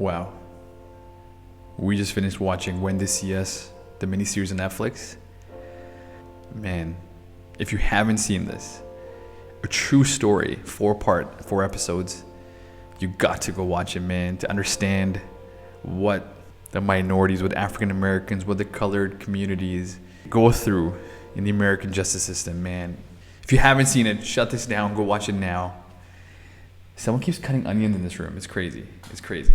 Wow. We just finished watching When They See Us, the miniseries on Netflix. Man, if you haven't seen this, a true story, 4-part, 4 episodes, you got to go watch it, man, to understand what the minorities, what African Americans, what the colored communities go through in the American justice system, man. If you haven't seen it, shut this down, go watch it now. Someone keeps cutting onions in this room. It's crazy. It's crazy.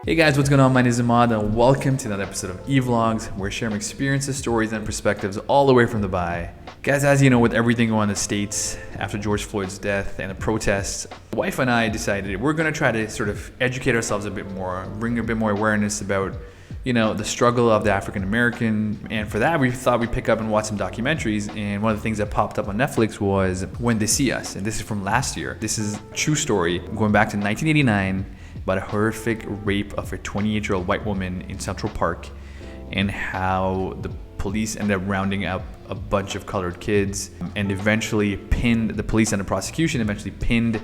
Hey guys, what's going on? My name is Emad and welcome to another episode of E-Vlogs, where we're sharing experiences, stories, and perspectives all the way from Dubai. Guys, as you know, with everything going on in the States after George Floyd's death and the protests, my wife and I decided we're going to try to sort of educate ourselves a bit more, bring a bit more awareness about, you know, the struggle of the African American. And for that, we thought we'd pick up and watch some documentaries. And one of the things that popped up on Netflix was When They See Us. And this is from last year. This is a true story going back to 1989. About a horrific rape of a 28-year-old white woman in Central Park, and how the police ended up rounding up a bunch of colored kids and eventually pinned, the police and the prosecution eventually pinned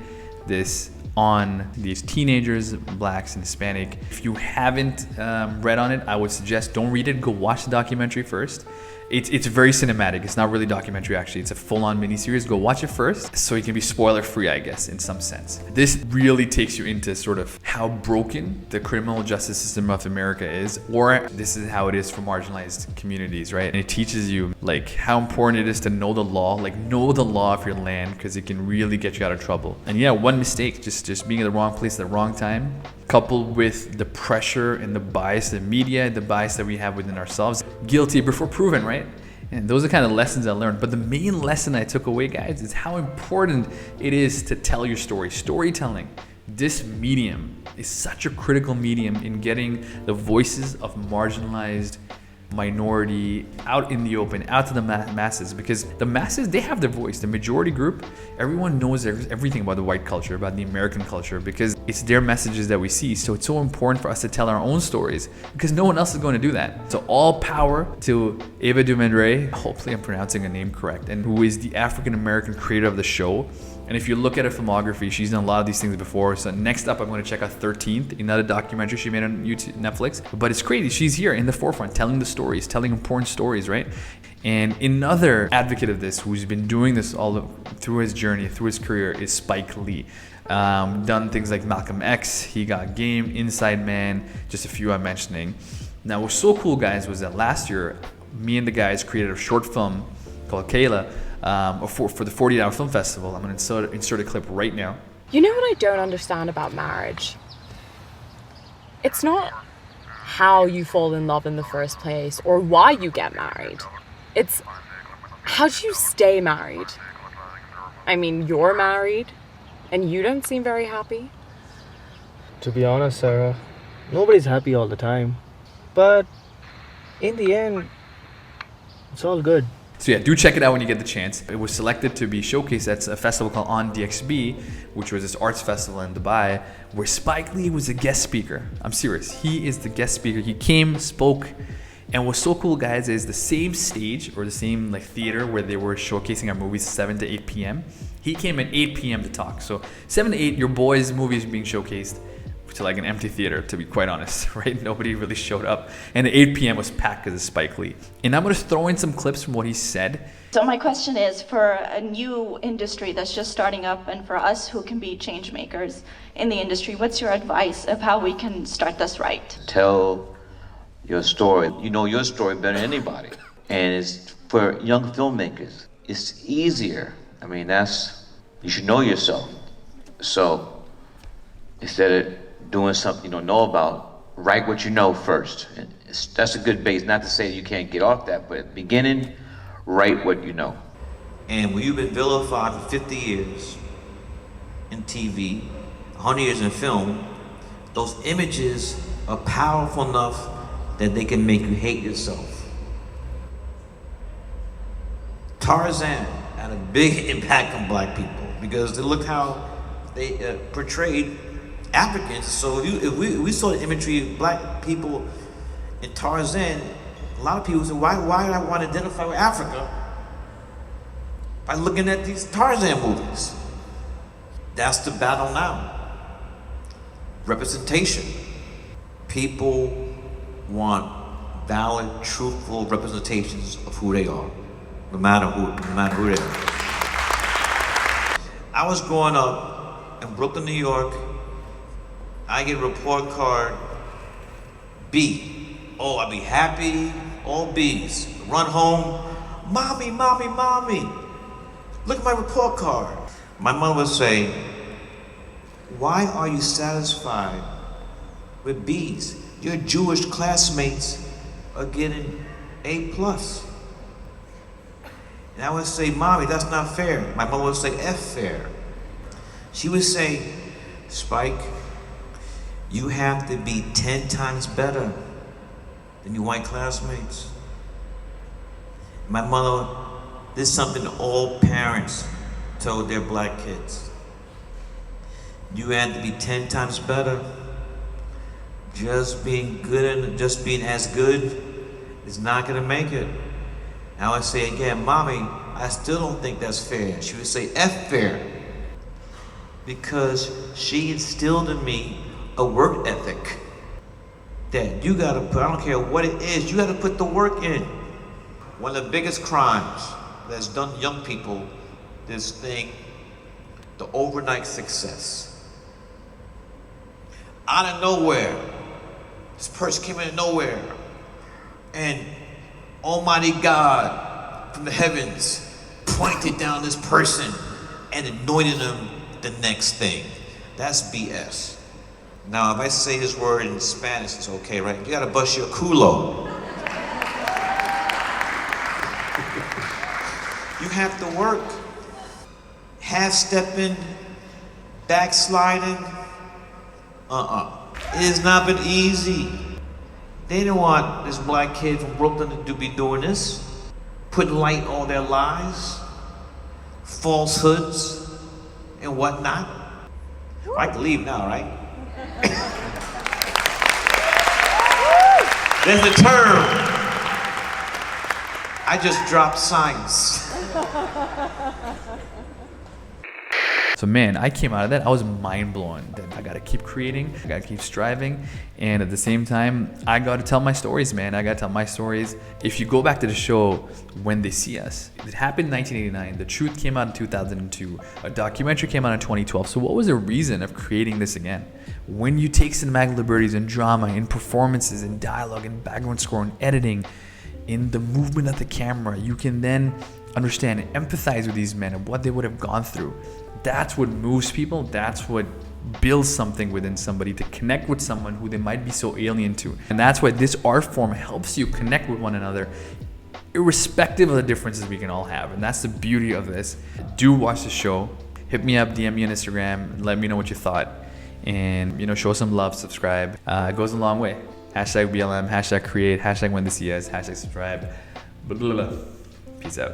this on these teenagers, blacks and Hispanic. If you haven't read on it, I would suggest don't read it, go watch the documentary first. It's very cinematic. It's not really documentary, actually. It's a full-on miniseries. Go watch it first so you can be spoiler-free, I guess, in some sense. This really takes you into sort of how broken the criminal justice system of America is, or this is how it is for marginalized communities, right? And it teaches you like how important it is to know the law, like know the law of your land, because it can really get you out of trouble. And yeah, one mistake, just being in the wrong place at the wrong time, coupled with the pressure and the bias, the media, the bias that we have within ourselves. Guilty before proven, right? And those are kind of lessons I learned. But the main lesson I took away, guys, is how important it is to tell your story. Storytelling. This medium is such a critical medium in getting the voices of marginalized minority out in the open, out to the masses, because the masses, they have their voice. The majority group, everyone knows everything about the white culture, about the American culture, because it's their messages that we see. So it's so important for us to tell our own stories, because no one else is going to do that. So all power to Ava DuVernay, hopefully I'm pronouncing her name correct, and who is the African American creator of the show. And if you look at her filmography, she's done a lot of these things before. So next up, I'm going to check out 13th, another documentary she made on YouTube, Netflix. But it's crazy. She's here in the forefront, telling the stories, telling important stories, right? And another advocate of this, who's been doing this all through his journey, through his career, is Spike Lee. Done things like Malcolm X, He Got Game, Inside Man, just a few I'm mentioning. Now, what's so cool, guys, was that last year, me and the guys created a short film called Kayla, for the 40-hour film festival. I'm going to insert a clip right now. You know what I don't understand about marriage? It's not how you fall in love in the first place or why you get married. It's how do you stay married? I mean, you're married and you don't seem very happy. To be honest, Sarah, nobody's happy all the time. But in the end, it's all good. So yeah, do check it out when you get the chance. It was selected to be showcased at a festival called On DXB, which was this arts festival in Dubai, where Spike Lee was a guest speaker. I'm serious. He is the guest speaker. He came, spoke, and what's so cool, guys, is the same stage or the same like theater where they were showcasing our movies 7 to 8 p.m. He came at 8 p.m. to talk. So 7 to 8, your boys' movies being showcased to like an empty theater, to be quite honest, right? Nobody really showed up. And the 8 p.m. was packed because of Spike Lee. And I'm going to throw in some clips from what he said. So my question is, for a new industry that's just starting up and for us who can be change makers in the industry, what's your advice of how we can start this right? Tell your story. You know your story better than anybody. And it's for young filmmakers, it's easier. I mean, you should know yourself. So instead of doing something you don't know about, write what you know first. That's a good base. Not to say you can't get off that, but at the beginning, write what you know. And when you've been vilified for 50 years in TV, 100 years in film, those images are powerful enough that they can make you hate yourself. Tarzan had a big impact on black people because they looked how they portrayed Africans. So if we saw the imagery of black people in Tarzan, A lot of people say, why do I want to identify with Africa? By looking at these Tarzan movies. That's the battle now. Representation. People want valid, truthful representations of who they are, no matter who they are. I was growing up in Brooklyn, New York. I get a report card, B. Oh, I'd be happy, all B's. Run home, mommy, mommy, mommy. Look at my report card. My mother would say, why are you satisfied with B's? Your Jewish classmates are getting A+. And I would say, mommy, that's not fair. My mother would say, F fair. She would say, Spike, you have to be 10 times better than your white classmates. My mother, this is something all parents told their black kids. You have to be 10 times better. Just being good and just being as good is not gonna make it. I would say again, mommy, I still don't think that's fair. She would say F fair. Because she instilled in me a work ethic. That you gotta put, I don't care what it is, you gotta put the work in. One of the biggest crimes that's done to young people, this thing, the overnight success. Out of nowhere, this person came out of nowhere, and Almighty God from the heavens pointed down this person and anointed him the next thing. That's BS. Now, if I say this word in Spanish, it's okay, right? You gotta bust your culo. You have to work. Half-stepping, backsliding. It has not been easy. They didn't want this black kid from Brooklyn to be doing this. Putting light on their lies, falsehoods, and whatnot. I can leave now, right? There's a term. I just dropped science. So man, I came out of that, I was mind blown that I gotta keep creating, I gotta keep striving, and at the same time, I gotta tell my stories, man. I gotta tell my stories. If you go back to the show, When They See Us, it happened in 1989, The Truth came out in 2002, a documentary came out in 2012. So what was the reason of creating this again? When you take cinematic liberties in drama, in performances, in dialogue, in background score, in editing, in the movement of the camera, you can then understand and empathize with these men and what they would have gone through. That's what moves people. That's what builds something within somebody to connect with someone who they might be so alien to. And that's why this art form helps you connect with one another, irrespective of the differences we can all have. And that's the beauty of this. Do watch the show. Hit me up, DM me on Instagram, let me know what you thought. And, show some love, subscribe. It goes a long way. #BLM, #create, #when they see us, #subscribe. Blah, blah, blah. Peace out.